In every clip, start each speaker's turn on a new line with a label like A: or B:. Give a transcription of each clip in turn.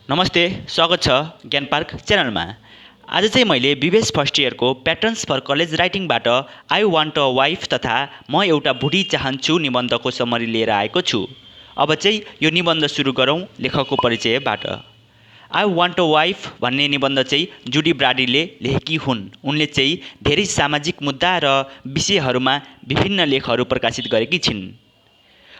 A: नमस्ते, स्वागत छ ज्ञान पार्क च्यानलमा। आज चाहिँ मैले विवेश फर्स्ट इयरको प्याटर्न्स फर कलेज राइटिङबाट आई वान्ट अ वाइफ तथा म एउटा बुढी चाहन्छु निबन्धको समरी लिएर आएको छु। अब चाहिँ यो निबन्ध सुरु गरौँ लेखकको परिचयबाट। आई वान्ट अ वाइफ भन्ने निबन्ध चाहिँ जुडी ब्राडीले लेखेकी हुन्। उनले चाहिँ धेरै सामाजिक मुद्दा र विषयहरूमा विभिन्न लेखहरू प्रकाशित गरेकी छिन्।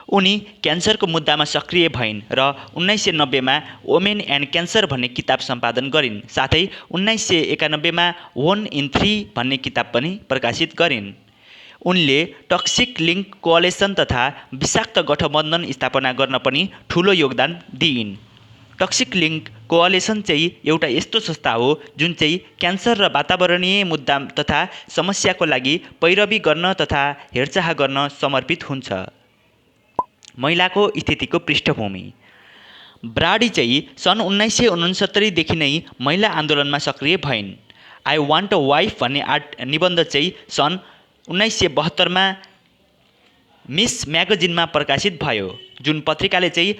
A: उनी क्यान्सरको मुद्दामा सक्रिय भइन् र 1990 मा वोमेन एन्ड क्यान्सर भन्ने किताब सम्पादन गरिन्। साथै 1991 मा 1 in 3 भन्ने किताब पनि प्रकाशित गरिन्। उनले टक्सिक लिङ्क कोअलिसन तथा विषाक्त गठबन्धन स्थापना गर्न पनि ठूलो योगदान दिइन्। टक्सिक लिङ्क कोअलिसन चाहिँ एउटा यस्तो संस्था हो जुन चाहिँ क्यान्सर र वातावरणीय मुद्दा तथा समस्याको लागि पैरवी गर्न तथा हेरचाह गर्न समर्पित हुन्छ। महिलाको स्थितिको पृष्ठभूमि। ब्राडी चाहिँ सन् 1969 देखि नै महिला आन्दोलनमा सक्रिय भइन्। आई वान्ट अ वाइफ भन्ने निबन्ध चाहिँ सन् 1972 मा मिस म्यागजिनमा प्रकाशित भयो, जुन पत्रिकाले चाहिँ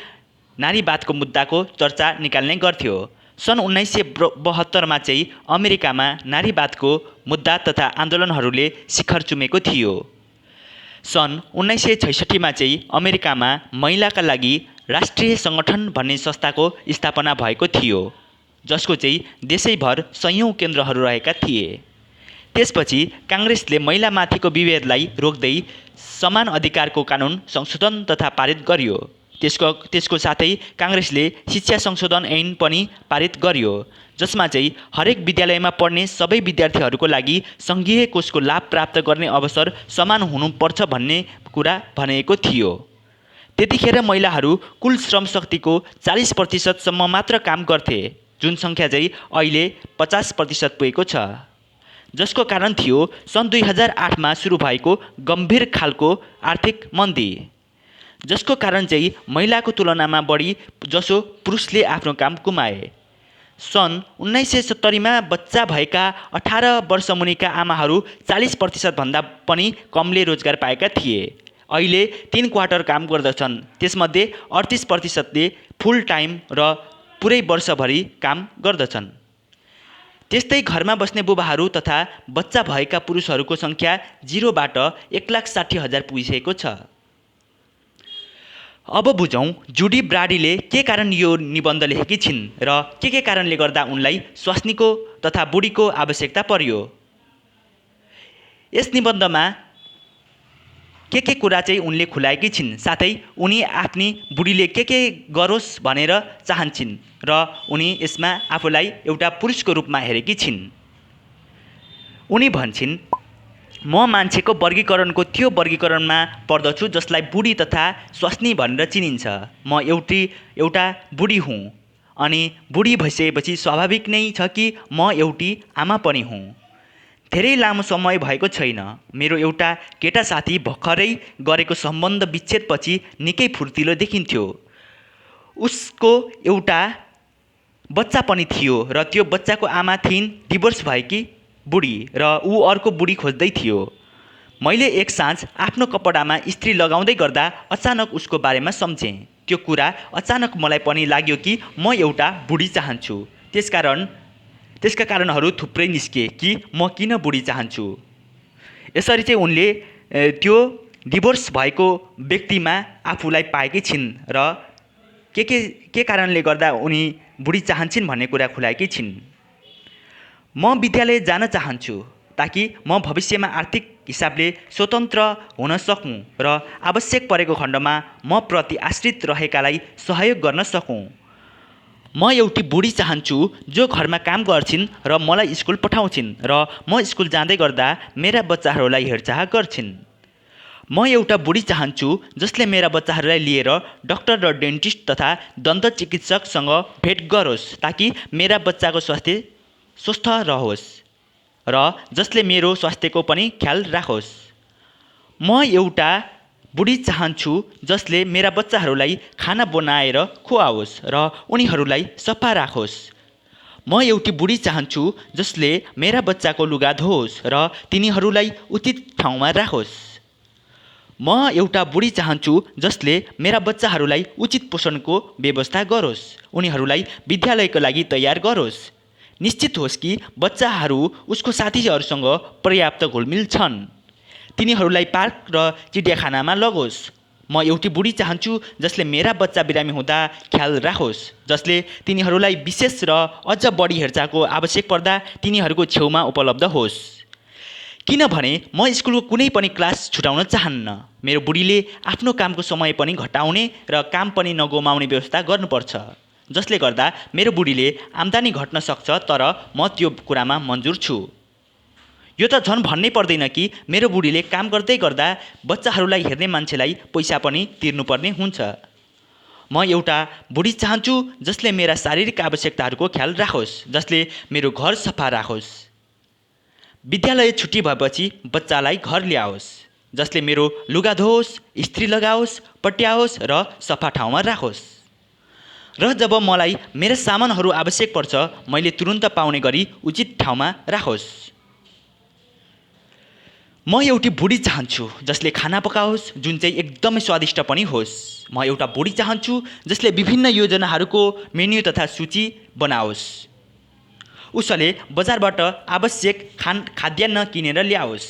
A: नारीवादको मुद्दाको चर्चा निकाल्ने गर्थ्यो। सन् 1972 मा चाहिँ अमेरिकामा नारीवादको मुद्दा तथा आन्दोलनहरूले शिखर चुमेको थियो। सन् 1966 मा चाहिँ अमेरिकामा महिलाका लागि राष्ट्रिय सङ्गठन भन्ने संस्थाको स्थापना भएको थियो, जसको चाहिँ देशैभर सयौं केन्द्रहरू रहेका थिए। त्यसपछि काङ्ग्रेसले महिलामाथिको विभेदलाई रोक्दै समान अधिकारको कानुन संशोधन तथा पारित गर्यो। त्यसको साथै काङ्ग्रेसले शिक्षा संशोधन ऐन पनि पारित गर्यो, जसमा चाहिँ हरेक विद्यालयमा पढ्ने सबै विद्यार्थीहरूको लागि सङ्घीय कोषको लाभ प्राप्त गर्ने अवसर समान हुनुपर्छ भन्ने कुरा भनेको थियो। त्यतिखेर महिलाहरू कुल श्रम शक्तिको 40% सम्म मात्र काम गर्थे, जुन सङ्ख्या चाहिँ अहिले 50% पुगेको छ, जसको कारण थियो सन् 2008 मा सुरु भएको गम्भीर खालको आर्थिक मन्दी, जसको कारण चाहिँ महिलाको तुलनामा बढी जसो पुरुषले आफ्नो काम गुमाए। सन् 1970 मा बच्चा भएका 18 वर्ष मुनिका आमाहरू 40% भन्दा पनि कमले रोजगार पाएका थिए। अहिले 3 क्वार्टर काम गर्दछन्, त्यसमध्ये 38%ले फुल टाइम र पुरै वर्षभरि काम गर्दछन्। त्यस्तै घरमा बस्ने बुबाहरू तथा बच्चा भएका पुरुषहरूको सङ्ख्या 0 बाट 1,60,000 पुगिसकेको छ। अब बुझौँ जुडी ब्राडीले के कारण यो निबन्ध लेखेकी छिन् र के कारणले गर्दा उनलाई स्वास्नीको तथा बुढीको आवश्यकता पर्यो। यस निबन्धमा के कुरा चाहिँ उनले खुलाएकी छिन्, साथै उनी आफ्नी बुढीले के गरोस् भनेर चाहन्छन् र उनी यसमा आफूलाई एउटा पुरुषको रूपमा हेरेकी छिन्। उनी भन्छन्, म मान्छेको वर्गीकरणको त्यो वर्गीकरणमा पर्दछु जसलाई बुढी तथा स्वास्नी भनेर चिनिन्छ। म एउटा बुढी हुँ अनि बुढी भइसकेपछि स्वाभाविक नै छ कि म एउटी आमा पनि हुँ। धेरै लामो समय भएको छैन, मेरो एउटा केटा साथी भर्खरै गरेको सम्बन्ध विच्छेदपछि निकै फुर्तिलो देखिन्थ्यो। उसको एउटा बच्चा पनि थियो र त्यो बच्चाको आमा थिइन् डिभोर्स भएकी बुढी र ऊ अर्को बुढी खोज्दै थियो। मैले एक साँझ आफ्नो कपडामा इस्त्री लगाउँदै गर्दा अचानक उसको बारेमा सम्झेँ। त्यो कुरा अचानक मलाई पनि लाग्यो कि म एउटा बुढी चाहन्छु। त्यसका कारणहरू थुप्रै निस्के कि म किन बुढी चाहन्छु। यसरी चाहिँ उनले त्यो डिभोर्स भएको व्यक्तिमा आफूलाई पाएकी छिन् र के कारणले गर्दा उनी बुढी चाहन्छन् भन्ने कुरा खुलाएकी छिन्। म विद्यालय जान चाहन्छु ताकि म भविष्यमा आर्थिक हिसाबले स्वतन्त्र हुन सकूँ र आवश्यक परेको खण्डमा म प्रति आश्रित रहेकालाई सहयोग गर्न सकूँ। म एउटी बुढी चाहन्छु जो घरमा काम गर्छिन् र मलाई स्कुल पठाउँछिन् र म स्कुल जाँदै गर्दा मेरा बच्चाहरूलाई हेरचाह गर्छिन्। म एउटा बुढी चाहन्छु जसले मेरा बच्चाहरूलाई लिएर डाक्टर र डेन्टिस्ट तथा दन्त चिकित्सकसँग भेट गरोस् ताकि मेरा बच्चाको स्वास्थ्य स्वस्थ रहोस् र जसले मेरो स्वास्थ्यको पनि ख्याल राखोस्। म एउटा बुढी चाहन्छु जसले मेरा बच्चाहरूलाई खाना बनाएर खुवाओस् र उनीहरूलाई सफा राखोस्। म एउटी बुढी चाहन्छु जसले मेरा बच्चाको लुगा धोओस् र तिनीहरूलाई उचित ठाउँमा राखोस्। म एउटा बुढी चाहन्छु जसले मेरा बच्चाहरूलाई उचित पोषणको व्यवस्था गरोस्, उनीहरूलाई विद्यालयका लागि तयार गरोस्, निश्चित होस् कि बच्चाहरू उसको साथीहरूसँग पर्याप्त घुलमिल छन्, तिनीहरूलाई पार्क र चिडियाखानामा लगोस्। म एउटी बुढी चाहन्छु जसले मेरा बच्चा बिरामी हुँदा ख्याल राखोस्, जसले तिनीहरूलाई विशेष र अझ बढी हेरचाहको आवश्यक पर्दा तिनीहरूको छेउमा उपलब्ध होस्। किनभने म स्कुलको कुनै पनि क्लास छुटाउन चाहन्न। मेरो बुढीले आफ्नो कामको समय पनि घटाउने र काम पनि नगुमाउने व्यवस्था गर्नुपर्छ, जसले गर्दा मेरो बुढीले आम्दानी घट्न सक्छ, तर म त्यो कुरामा मन्जुर छु। यो त झन् भन्नै पर्दैन कि मेरो बुढीले काम गर्दै गर्दा बच्चाहरूलाई हेर्ने मान्छेलाई पैसा पनि तिर्नुपर्ने हुन्छ। म एउटा बुढी चाहन्छु जसले मेरा शारीरिक आवश्यकताहरूको ख्याल राखोस्, जसले मेरो घर सफा राखोस्, विद्यालय छुट्टी भएपछि बच्चालाई घर ल्याओस्, जसले मेरो लुगा धोओस्, इस्त्री लगाओस्, पट्याओस् र सफा ठाउँमा राखोस्, र जब मलाई मेरा सामानहरू आवश्यक पर्छ मैले तुरुन्त पाउने गरी उचित ठाउँमा राखोस्। म एउटी बुढी चाहन्छु जसले खाना पकाओस् जुन चाहिँ एकदमै स्वादिष्ट पनि होस्। म एउटा बुढी चाहन्छु जसले विभिन्न योजनाहरूको मेन्यु तथा सूची बनाओस्। उसले बजारबाट आवश्यक खाद्यान्न किनेर ल्याओस्,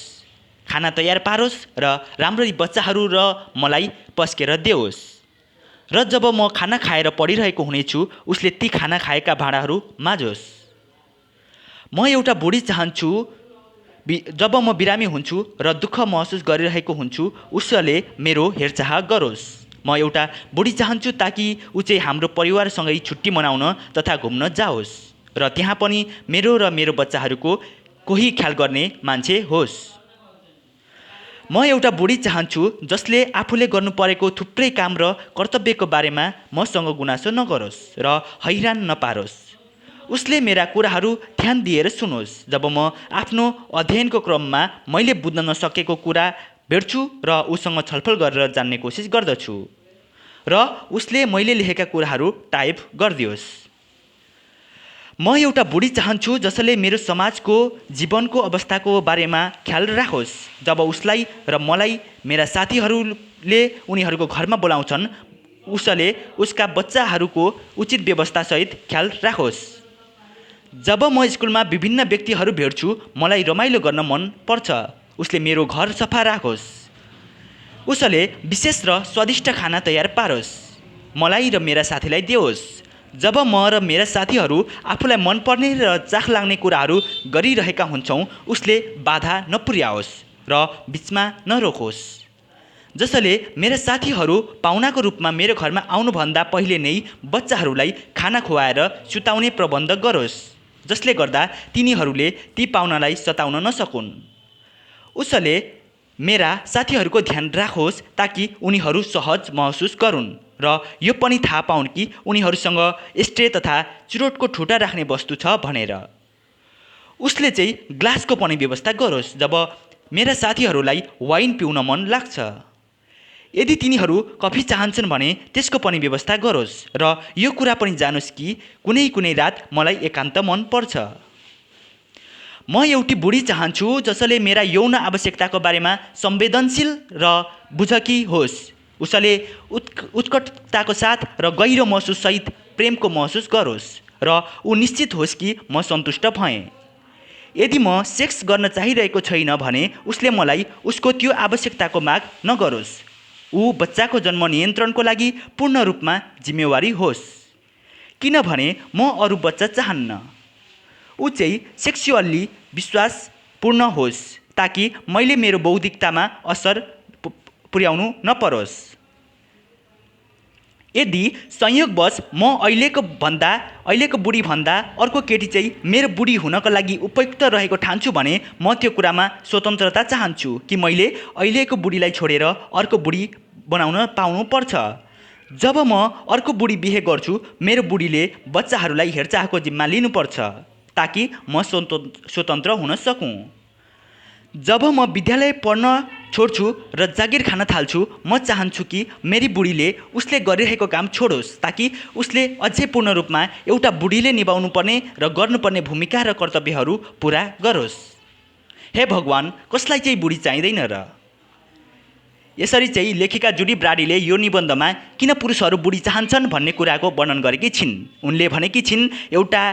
A: खाना तयार पारोस् र राम्ररी बच्चाहरू र मलाई पस्केर देओस्, र जब म खाना खाएर पढिरहेको हुनेछु उसले ती खाना खाएका भाँडाहरू माझोस्। म एउटा बुढी चाहन्छु जब म बिरामी हुन्छु र दुःख महसुस गरिरहेको हुन्छु उसले मेरो हेरचाह गरोस्। म एउटा बुढी चाहन्छु ताकि ऊ चाहिँ हाम्रो परिवारसँगै छुट्टी मनाउन तथा घुम्न जाओस्, र त्यहाँ पनि मेरो र मेरो बच्चाहरूको कोही ख्याल गर्ने मान्छे होस्। म एउटा बुढी चाहन्छु जसले आफूले गर्नु परेको थुप्रै काम र कर्तव्यको बारेमा मसँग गुनासो नगरोस् र हैरान नपारोस्। उसले मेरा कुराहरू ध्यान दिएर सुनोस्। जब म आफ्नो अध्ययनको क्रममा मैले बुझ्न नसकेको कुरा भेट्छु र उसँग छलफल गरेर जान्ने कोसिस गर्दछु, र उसले मैले लेखेका कुराहरू टाइप गरिदियोस्। म एउटा बुढी चाहन्छु जसले मेरो समाजको जीवनको अवस्थाको बारेमा ख्याल राखोस्। जब उसलाई र मलाई मेरा साथीहरूले उनीहरूको घरमा बोलाउँछन् उसले उसका बच्चाहरूको उचित व्यवस्थासहित ख्याल राखोस्। जब म स्कुलमा विभिन्न व्यक्तिहरू भेट्छु मलाई रमाइलो गर्न मन पर्छ। उसले मेरो घर सफा राखोस्। उसले विशेष र स्वादिष्ट खाना तयार पारोस्, मलाई र मेरा साथीलाई देओस्। जब म र मेरा साथीहरू आफूलाई मनपर्ने र चाख लाग्ने कुराहरू गरिरहेका हुन्छौँ उसले बाधा नपुर्याओस् र बिचमा नरोकोस्। जसले मेरा साथीहरू पाहुनाको रूपमा मेरो घरमा आउनुभन्दा पहिले नै बच्चाहरूलाई खाना खुवाएर सुताउने प्रबन्ध गरोस्, जसले गर्दा तिनीहरूले ती पाहुनालाई सताउन नसकुन्। उसले मेरा साथीहरूको ध्यान राखोस् ताकि उनीहरू सहज महसुस गरून् र यो पनि थाहा पाउन् कि उनीहरूसँग स्ट्रे तथा चुरोटको ठुटा राख्ने वस्तु छ भनेर। उसले चाहिँ ग्लासको पनि व्यवस्था गरोस् जब मेरा साथीहरूलाई वाइन पिउन मन लाग्छ। यदि तिनीहरू कफी चाहन्छन् भने त्यसको पनि व्यवस्था गरोस्, र यो कुरा पनि जानोस् कि कुनै कुनै रात मलाई एकान्त मन पर्छ। म एउटी बुढी चाहन्छु जसले मेरा यौन आवश्यकताको बारेमा संवेदनशील र बुझकी होस्। उसले उत्कटताको साथ र गहिरो महसुससहित प्रेमको महसुस गरोस्, र ऊ निश्चित होस् कि म सन्तुष्ट भएँ। यदि म सेक्स गर्न चाहिरहेको छैन भने उसले मलाई उसको त्यो आवश्यकताको माग नगरोस्। ऊ बच्चाको जन्म नियन्त्रणको लागि पूर्ण रूपमा जिम्मेवारी होस्, किनभने म अरू बच्चा चाहन्न। ऊ चाहिँ सेक्सुअल्ली विश्वासपूर्ण होस् ताकि मैले मेरो बौद्धिकतामा असर पुर्याउनु नपरोस्। यदि संयोगवश म अहिलेको बुढी भन्दा अर्को केटी चाहिँ मेरो बुढी हुनको लागि उपयुक्त रहेको ठान्छु भने म त्यो कुरामा स्वतन्त्रता चाहन्छु कि मैले अहिलेको बुढीलाई छोडेर अर्को बुढी बनाउन पाउनु पर्छ। जब म अर्को बुढी बिहे गर्छु मेरो बुढीले बच्चाहरूलाई हेरचाहको जिम्मा लिनुपर्छ ताकि म स्वतन्त्र हुन सकूँ। जब म विद्यालय पढ्न छोड्छु र जागिर खान थाल्छु म चाहन्छु कि मेरी बुढीले उसले गरिरहेको काम छोडोस् ताकि उसले अझै पूर्ण रूपमा एउटा बुढीले निभाउनु पर्ने र गर्नुपर्ने भूमिका र कर्तव्यहरू पुरा गरोस्। हे भगवान, कसलाई चाहिँ बुढी चाहिँदैन र? यसरी चाहिँ लेखिका जुडी ब्राडीले यो निबन्धमा किन पुरुषहरू बुढी चाहन्छन् भन्ने कुराको वर्णन गरेकी छिन्। उनले भनेकी छिन् एउटा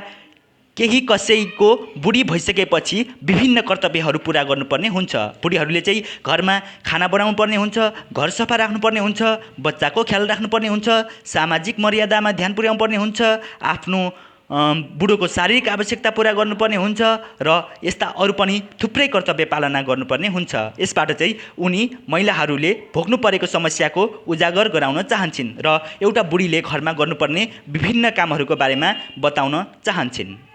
A: केही कसैको बुढी भइसकेपछि विभिन्न कर्तव्यहरू पुरा गर्नुपर्ने हुन्छ। बुढीहरूले चाहिँ घरमा खाना बनाउनु पर्ने हुन्छ, घर सफा राख्नुपर्ने हुन्छ, बच्चाको ख्याल राख्नुपर्ने हुन्छ, सामाजिक मर्यादामा ध्यान पुर्याउनु पर्ने हुन्छ, आफ्नो बुढोको शारीरिक आवश्यकता पुरा गर्नुपर्ने हुन्छ र यस्ता अरू पनि थुप्रै कर्तव्य पालना गर्नुपर्ने हुन्छ। यसबाट चाहिँ उनी महिलाहरूले भोग्नु परेको समस्याको उजागर गराउन चाहन्छन् र एउटा बुढीले घरमा गर्नुपर्ने विभिन्न कामहरूको बारेमा बताउन चाहन्छन्।